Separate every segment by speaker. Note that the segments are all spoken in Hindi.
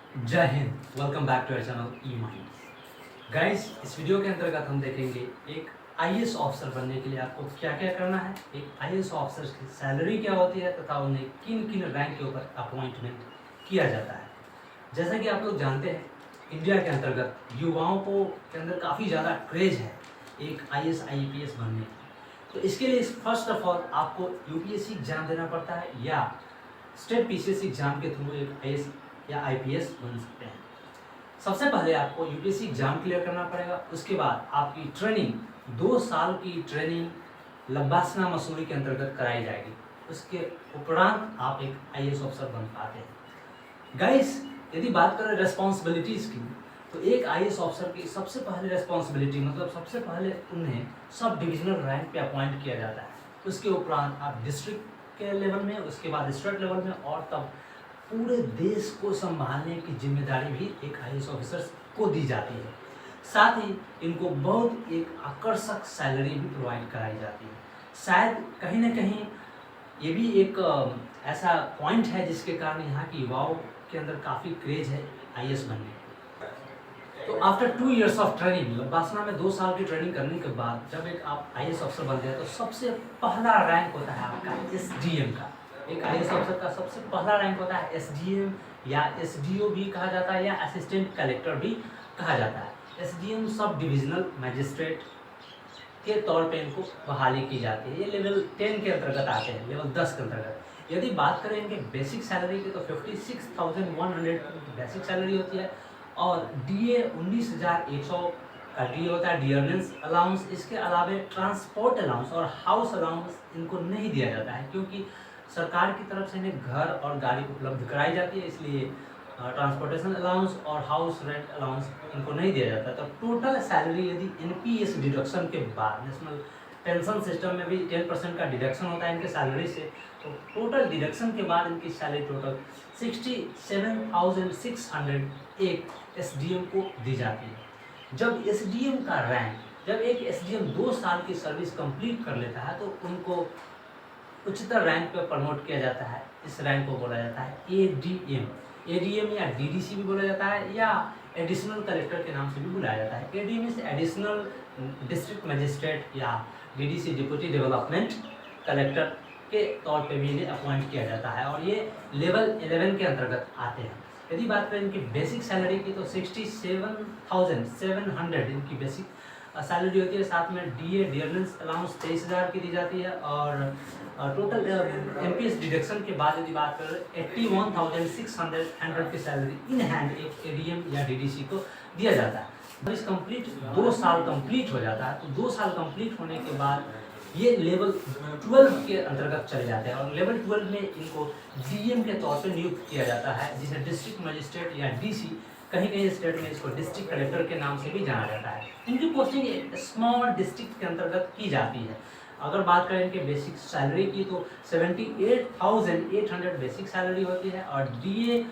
Speaker 1: जय Hind. Welcome back to our channel E mind. Guys, इस वीडियो के अंतर्गत हम देखेंगे एक आईएएस ऑफिसर बनने के लिए आपको क्या क्या करना है, एक आईएएस ऑफिसर की सैलरी क्या होती है तथा उन्हें किन किन रैंक के ऊपर अपॉइंटमेंट किया जाता है। जैसा कि आप लोग जानते हैं, इंडिया के अंतर्गत युवाओं को के अंदर काफ़ी ज़्यादा क्रेज है एक आईएएस आईपीएस बनने की। तो इसके लिए फर्स्ट ऑफ ऑल आपको यूपीएससी एग्जाम देना पड़ता है या स्टेट पीसीएस एग्जाम के थ्रू एक आईएएस या आईपीएस बन सकते हैं। सबसे पहले आपको यूपीएससी एग्जाम क्लियर करना पड़ेगा। उसके बाद आपकी ट्रेनिंग 2 साल की ट्रेनिंग लब्बासना मसूरी के अंतर्गत कराई जाएगी। उसके उपरांत आप एक आईएएस ऑफिसर बन पाते हैं। गाइस, यदि बात करें रेस्पॉन्सिबिलिटीज़ की, तो एक आईएएस ऑफिसर की सबसे पहले रेस्पॉन्सिबिलिटी मतलब सबसे पहले उन्हें सब डिविजनल रैंक पे अपॉइंट किया जाता है। उसके उपरांत आप डिस्ट्रिक्ट के लेवल में, उसके बाद स्टेट लेवल में और तब पूरे देश को संभालने की जिम्मेदारी भी एक आईएएस ऑफिसर को दी जाती है। साथ ही इनको बहुत एक आकर्षक सैलरी भी प्रोवाइड कराई जाती है। शायद कहीं ना कहीं ये भी एक ऐसा पॉइंट है जिसके कारण यहाँ के युवाओं के अंदर काफ़ी क्रेज है आईएएस बनने की। तो आफ्टर 2 इयर्स ऑफ ट्रेनिंग, लब्बासना में 2 साल की ट्रेनिंग करने के बाद जब एक आप आईएएस ऑफिसर बनते हैं तो सबसे पहला रैंक होता है आपका एसडीएम का। एक आईएएस ऑफिसर का सबसे पहला रैंक होता है एसडीएम या एसडीओ भी कहा जाता है या असिस्टेंट कलेक्टर भी कहा जाता है। एसडीएम सब डिविजनल मजिस्ट्रेट के तौर पे इनको बहाली की जाती है। ये लेवल 10 के अंतर्गत आते हैं, लेवल 10 के अंतर्गत। यदि बात करें इनके बेसिक सैलरी की तो 56,100 बेसिक सैलरी होती है और डीए 19,100 का डीए होता है, डियरनेंस अलाउंस। इसके अलावा ट्रांसपोर्ट अलाउंस और हाउस अलाउंस इनको नहीं दिया जाता है क्योंकि सरकार की तरफ से इन्हें घर और गाड़ी उपलब्ध कराई जाती है, इसलिए ट्रांसपोर्टेशन अलाउंस और हाउस रेंट अलाउंस इनको नहीं दिया जाता। तो टोटल सैलरी यदि एनपीएस डिडक्शन के बाद, नेशनल पेंशन सिस्टम में भी 10% का डिडक्शन होता है इनके सैलरी से, तो टोटल डिडक्शन के बाद इनकी सैलरी टोटल 67,600 एक एसडीएम को दी जाती है। जब एसडीएम का रैंक, जब एक एसडीएम 2 साल की सर्विस कंप्लीट कर लेता है तो उनको उच्चतर रैंक पर प्रमोट किया जाता है। इस रैंक को बोला जाता है एडीएम। एडीएम या डीडीसी भी बोला जाता है या एडिशनल कलेक्टर के नाम से भी बुलाया जाता है। ADM is additional district magistrate या डीडीसी डिप्यूटी डेवलपमेंट कलेक्टर के तौर पे भी इन्हें अपॉइंट किया जाता है और ये लेवल 11 के अंतर्गत आते हैं। यदि बात करें इनकी बेसिक सैलरी की तो 67,700 इनकी बेसिक सैलरी होती है। साथ में डीए डियरनेंस अलाउंस 23,000 की दी जाती है और टोटल एमपीएस डिडक्शन के बाद यदि बात करें 81,600 की सैलरी इन हैंड एक एडीएम या डीडीसी को दिया जाता है। जब इस कंप्लीट 2 साल कंप्लीट हो जाता है तो 2 साल कंप्लीट होने के बाद ये लेवल 12 के अंतर्गत चले जाते हैं और लेवल 12 में इनको डीएम के तौर पे नियुक्त किया जाता है, जिसे डिस्ट्रिक्ट मजिस्ट्रेट या डीसी, कहीं कहीं स्टेट में इसको डिस्ट्रिक्ट कलेक्टर के नाम से भी जाना जाता है। इनकी पोस्टिंग एक स्मॉल डिस्ट्रिक्ट के अंतर्गत की जाती है। अगर बात करें इनके बेसिक सैलरी की तो 78,800 बेसिक सैलरी होती है और डीए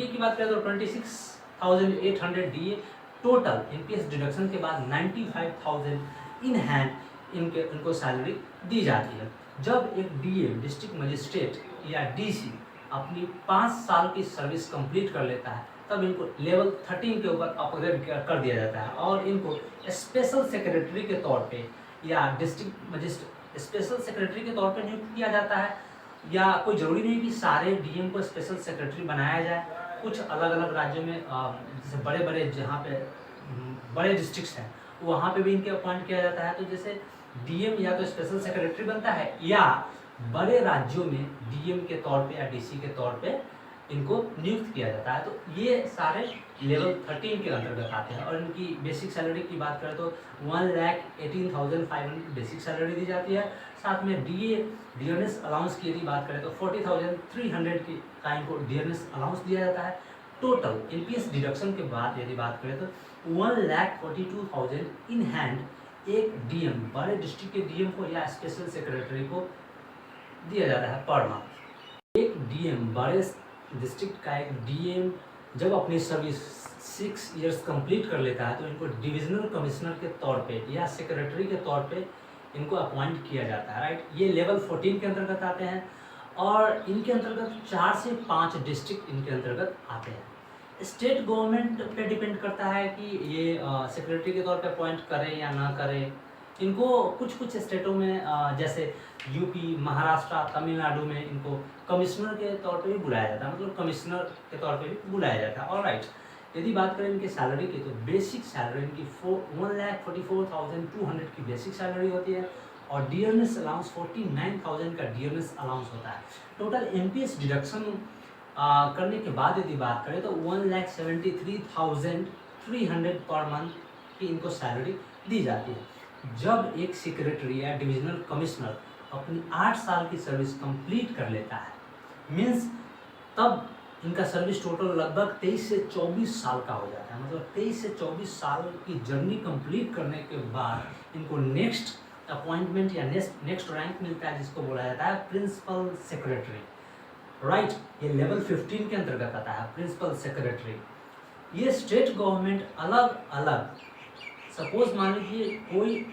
Speaker 1: की बात करें तो 26,800 डीए। टोटल एनपीएस डिडक्शन के बाद 95,000 इन हैंड इनको सैलरी दी जाती है। जब एक डीए डिस्ट्रिक्ट मजिस्ट्रेट या डीसी अपनी 5 साल की सर्विस कंप्लीट कर लेता है तब इनको लेवल 13 के ऊपर अपग्रेड कर दिया जाता है और इनको स्पेशल सेक्रेटरी के तौर पे या डिस्ट्रिक्ट मजिस्ट्रेट स्पेशल सेक्रेटरी के तौर पे नियुक्त किया जाता है। या कोई ज़रूरी नहीं कि सारे डीएम को स्पेशल सेक्रेटरी बनाया जाए। कुछ अलग अलग राज्यों में जैसे बड़े बड़े जहाँ पे बड़े डिस्ट्रिक्ट्स हैं वहाँ पे भी इनके अपॉइंट किया जाता है। तो जैसे डीएम या तो स्पेशल सेक्रेटरी बनता है या बड़े राज्यों में डीएम के तौर पे या डीसी के तौर पे इनको नियुक्त किया जाता है। तो ये सारे लेवल 13 के अंतर्गत आते हैं और इनकी बेसिक सैलरी की बात करें तो 1,18,500 बेसिक सैलरी दी जाती है। साथ में डीए डियरनेस अलाउंस की यदि बात करें तो 40,300 की का इनको डियरनेस अलाउंस दिया जाता है। टोटल एनपीएस डिडक्शन के बाद यदि बात करें तो 1,42,000 इन हैंड एक डीएम, बड़े डिस्ट्रिक्ट के डीएम को या स्पेशल सेक्रेटरी को दिया जाता है पर मंथ। एक डीएम, बड़े डिस्ट्रिक्ट का एक डीएम जब अपनी सर्विस 6 इयर्स कंप्लीट कर लेता है तो इनको डिविजनल कमिश्नर के तौर पे या सेक्रेटरी के तौर पे इनको अपॉइंट किया जाता है, राइट। ये लेवल 14 के अंतर्गत आते हैं और इनके अंतर्गत 4 से 5 डिस्ट्रिक्ट इनके अंतर्गत आते हैं। स्टेट गवर्नमेंट पे डिपेंड करता है कि ये सेक्रेटरी के तौर पे अपॉइंट करें या ना करें। इनको कुछ कुछ स्टेटों में जैसे यूपी, महाराष्ट्र, तमिलनाडु में इनको कमिश्नर के तौर पे भी बुलाया जाता है, मतलब कमिश्नर के तौर पे भी बुलाया जाता है। ऑलराइट, यदि बात करें इनके सैलरी की तो बेसिक सैलरी इनकी 1,44,200 की बेसिक सैलरी होती है और डियरनेस अलाउंस 49,000 का डियरनेस अलाउंस होता है। टोटल एनपीएस डिडक्शन करने के बाद यदि बात करें तो 1,73,300 पर मंथ की इनको सैलरी दी जाती है। जब एक सेक्रेटरी या डिविजनल कमिश्नर अपनी 8 साल की सर्विस कंप्लीट कर लेता है, मीन्स तब इनका सर्विस टोटल लगभग 23 से 24 साल का हो जाता है। मतलब 23 से 24 साल की जर्नी कंप्लीट करने के बाद इनको नेक्स्ट अपॉइंटमेंट या नेक्स्ट रैंक मिलता है, जिसको बोला जाता है प्रिंसिपल सेक्रेटरी। राइट, ये लेवल 15 के अंतर्गत आता है प्रिंसिपल सेक्रेटरी। ये स्टेट गवर्नमेंट अलग अलग, सपोज मान लीजिए कोई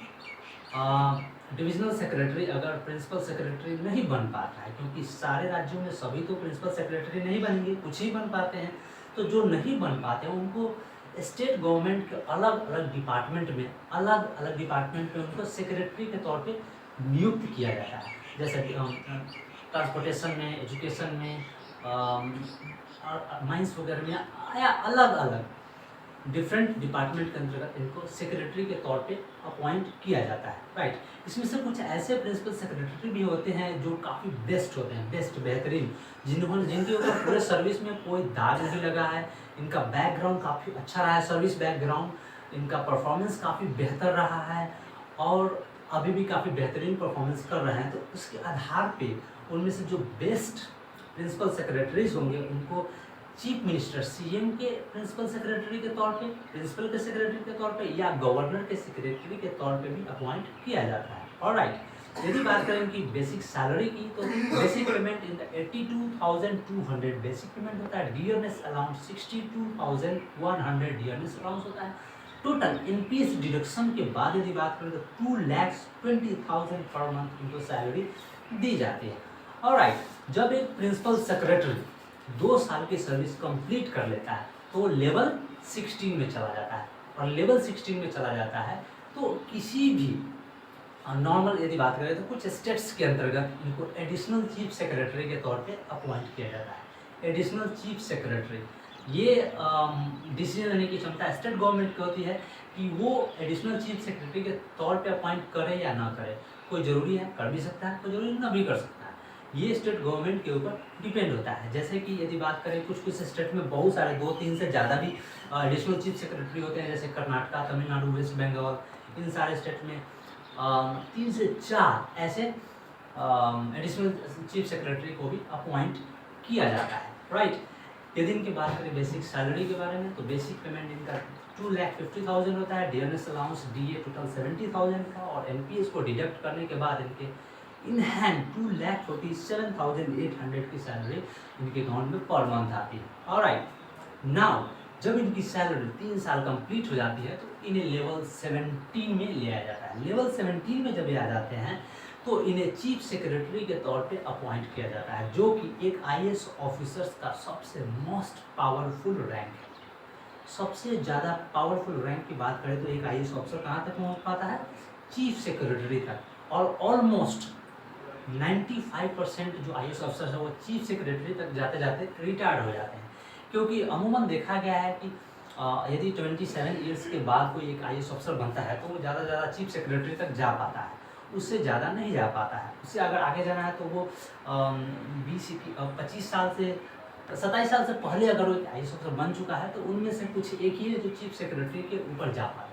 Speaker 1: डिविजनल सेक्रेटरी अगर प्रिंसिपल सेक्रेटरी नहीं बन पाता है, क्योंकि सारे राज्यों में सभी तो प्रिंसिपल सेक्रेटरी नहीं बनेंगे, कुछ ही बन पाते हैं, तो जो नहीं बन पाते हैं उनको स्टेट गवर्नमेंट के अलग अलग डिपार्टमेंट में उनको सेक्रेटरी के तौर पे नियुक्त किया जाता है। जैसे ट्रांसपोर्टेशन में, एजुकेशन में, माइंस वगैरह में, या अलग अलग डिफरेंट डिपार्टमेंट के अंतर्गत इनको सेक्रेटरी के तौर पे अपॉइंट किया जाता है। राइट, इसमें से कुछ ऐसे प्रिंसिपल सेक्रेटरी भी होते हैं जो काफ़ी बेस्ट होते हैं, बेहतरीन, जिनके ऊपर पूरे सर्विस में कोई दाग नहीं लगा है, इनका बैकग्राउंड काफ़ी अच्छा रहा है, सर्विस बैकग्राउंड, इनका परफॉर्मेंस काफ़ी बेहतर रहा है और अभी भी काफ़ी बेहतरीन परफॉर्मेंस कर रहे हैं। तो उसके आधार पे उनमें से जो बेस्ट प्रिंसिपल सेक्रेटरीज होंगे उनको चीफ मिनिस्टर, सीएम के प्रिंसिपल सेक्रेटरी के तौर पे, प्रिंसिपल के सेक्रेटरी के तौर पे या गवर्नर के सेक्रेटरी के तौर पे भी अपॉइंट किया जाता है। ऑलराइट, यदि बात करें कि बेसिक सैलरी की तो basic payment in the 82,200 basic payment होता है, डियरनेस अलाउंस 62,100 डियरनेस अलाउंस होता है। टोटल एनपीएस डिडक्शन के बाद यदि बात करें तो 2,20,000 पर मंथ इनको सैलरी दी जाती है। ऑलराइट, जब एक प्रिंसिपल सेक्रेटरी 2 साल की सर्विस कंप्लीट कर लेता है तो वो लेवल 16 में चला जाता है, और लेवल 16 में चला जाता है तो किसी भी नॉर्मल यदि बात करें तो कुछ स्टेट्स के अंतर्गत इनको एडिशनल चीफ सेक्रेटरी के तौर पे अपॉइंट किया जाता है। एडिशनल चीफ सेक्रेटरी, ये डिसीजन लेने की क्षमता स्टेट गवर्नमेंट की होती है कि वो एडिशनल चीफ सेक्रेटरी के तौर पे अपॉइंट करे या ना करे। कोई ज़रूरी है कर भी सकता है, कोई ज़रूरी ना भी कर सकता है, ये स्टेट गवर्नमेंट के ऊपर डिपेंड होता है। जैसे कि यदि बात करें कुछ स्टेट में बहुत सारे 2-3 से ज़्यादा भी एडिशनल चीफ सेक्रेटरी होते हैं, जैसे कर्नाटका, तमिलनाडु, वेस्ट बंगाल, इन सारे स्टेट में 3 से 4 ऐसे एडिशनल चीफ सेक्रेटरी को भी अपॉइंट किया जाता है। राइट, यदि इनकी बात करें बेसिक सैलरी के बारे में तो बेसिक पेमेंट इनका 2,50,000 होता है, डियरनेस अलाउंस डीए टोटल 70,000 का, और एनपीएस को डिडक्ट करने के बाद इनके इन हैंड 2,47,800 की सैलरी इनके अकाउंट में पर मंथ आती है। ऑलराइट, नाउ जब इनकी सैलरी 3 साल कंप्लीट हो जाती है तो इन्हें लेवल 17 में ले आया जाता है। लेवल 17 में जब ये आ जाते हैं तो इन्हें चीफ सेक्रेटरी के तौर पे अपॉइंट किया जाता है, जो कि एक आईएएस ऑफिसर्स का सबसे मोस्ट पावरफुल रैंक है। सबसे ज़्यादा पावरफुल रैंक की बात करें तो एक आईएएस ऑफिसर कहाँ तक पहुँच पाता है? चीफ सेक्रेटरी तक, और ऑलमोस्ट 95% जो आईएएस अफसर है वो चीफ सेक्रेटरी तक जाते जाते रिटायर्ड हो जाते हैं, क्योंकि अमूमन देखा गया है कि यदि 27 ईयर्स के बाद कोई एक आईएएस अफसर बनता है तो वो ज़्यादा से ज़्यादा चीफ सेक्रेटरी तक जा पाता है, उससे ज़्यादा नहीं जा पाता है। उससे अगर आगे जाना है तो वो 25 साल से 27 साल से पहले अगर वो आईएएस अफसर बन चुका है तो उनमें से कुछ एक ही है जो चीफ सेक्रेटरी के ऊपर जा पाते हैं।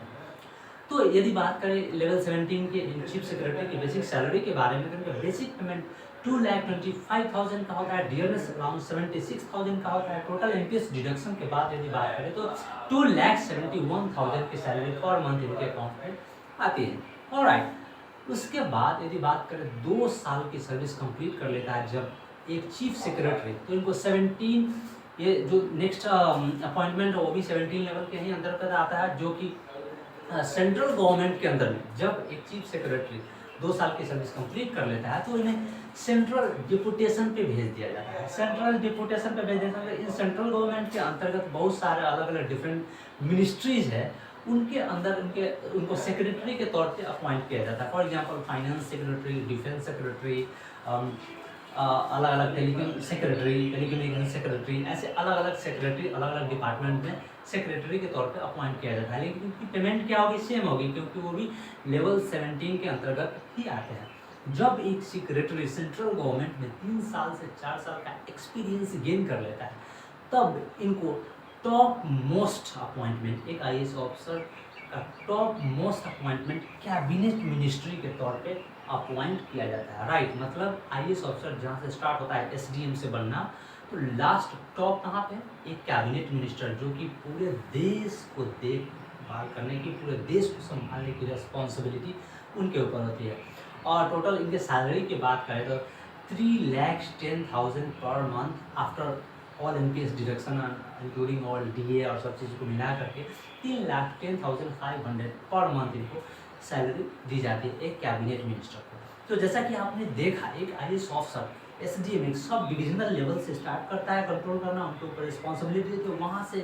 Speaker 1: तो यदि बात करें लेवल 17 के चीफ सेक्रेटरी की बेसिक सैलरी के बारे में तो उनका बेसिक पेमेंट 2,25,000 का होता है, डियरनेस अलाउंस 76,000 का होता है। टोटल एनपीएस डिडक्शन के बाद यदि बात करें तो 2,71,000 की सैलरी पर मंथ इनके अकाउंट में आती है। ऑलराइट, उसके बाद यदि बात करें 2 साल की सर्विस कंप्लीट कर लेता है जब एक चीफ सेक्रेटरी, तो इनको 17, ये जो नेक्स्ट अपॉइंटमेंट है वो भी 17 लेवल के ही अंतर्गत आता है, जो कि सेंट्रल गवर्नमेंट के अंदर में जब एक चीफ सेक्रेटरी 2 साल की सर्विस कंप्लीट कर लेता है तो इन्हें सेंट्रल डिपुटेशन पे भेज दिया जाता है। सेंट्रल डिपुटेशन पे भेज देता है। इन सेंट्रल गवर्नमेंट के अंतर्गत बहुत सारे अलग अलग डिफरेंट मिनिस्ट्रीज है, उनके अंदर उनको सेक्रेटरी के तौर पे अपॉइंट किया जाता है। For example finance secretary, defence secretary, अलग अलग टेलीकम्युनिकेशन सेक्रेटरी, ऐसे अलग अलग सेक्रेटरी अलग अलग डिपार्टमेंट में सेक्रेटरी के तौर पे अपॉइंट किया जाता है। लेकिन उनकी पेमेंट क्या होगी? सेम होगी, क्योंकि वो भी लेवल 17 के अंतर्गत ही आते हैं। जब एक सेक्रेटरी सेंट्रल गवर्नमेंट में 3 साल से 4 साल का एक्सपीरियंस गेन कर लेता है, तब इनको टॉप मोस्ट अपॉइंटमेंट, एक आईएएस ऑफिसर का top most appointment cabinet ministry के तौर पे अपॉइंट किया जाता है। राइट, मतलब आईएएस ऑफिसर जहाँ से स्टार्ट होता है एसडीएम से बनना, तो लास्ट टॉप कहाँ पे? एक कैबिनेट मिनिस्टर, जो कि पूरे देश को देखभाल करने की, पूरे देश को संभालने की रिस्पॉन्सिबिलिटी उनके ऊपर होती है। और टोटल इनके सैलरी की बात करें तो 3,10,000 per month after all in case deduction including all DA और सब चीज़ को मिला करके 3,10,500 पर मंथ इनको सैलरी दी जाती है एक कैबिनेट मिनिस्टर को। तो जैसा कि आपने देखा, एक आईएएस ऑफिसर एसडीएम एक सब डिविजनल लेवल से स्टार्ट करता है कंट्रोल करना, उनके ऊपर रिस्पॉन्सिबिलिटी, तो वहाँ से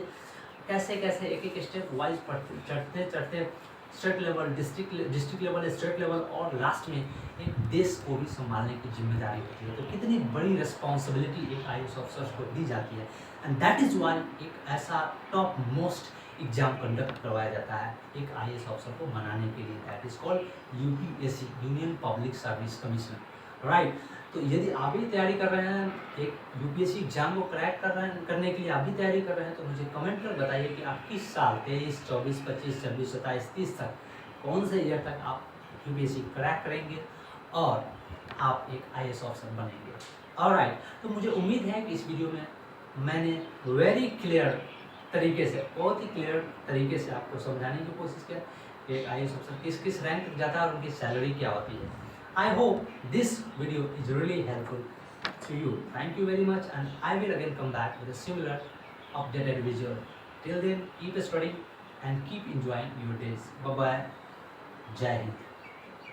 Speaker 1: कैसे कैसे एक एक स्टेप वाइज चढ़ते चढ़ते state level, district level, state level, और लास्ट में एक देश को भी संभालने की जिम्मेदारी होती है। तो कितनी बड़ी रिस्पॉन्सिबिलिटी एक आईएएस ऑफिसर्स को दी जाती है। एंड दैट इज़ वाई एक ऐसा टॉप मोस्ट एग्जाम कंडक्ट करवाया जाता है एक आईएएस ऑफिसर को बनाने के लिए। That is called UPSC, union public service commission. Right, तो यदि आप भी तैयारी कर रहे हैं, एक यूपीएससी एग्जाम को क्रैक करने के लिए आप भी तैयारी कर रहे हैं, तो मुझे कमेंट कर बताइए कि आप किस साल 23, 24, 25, 26, 27, 30 तक, कौन से ईयर तक आप यूपीएससी क्रैक करेंगे और आप एक आईएएस ऑफिसर बनेंगे। ऑलराइट, तो मुझे उम्मीद है कि इस वीडियो में मैंने वेरी क्लियर तरीके से, बहुत ही क्लियर तरीके से आपको समझाने की कोशिश किया कि एक आईएएस ऑफिसर किस किस रैंक तक जाता है और उनकी सैलरी क्या होती है। I hope this video is really helpful to you. Thank you very much, and I will again come back with a similar updated video. Till then, keep studying and keep enjoying your days. Bye bye. Jai Hind.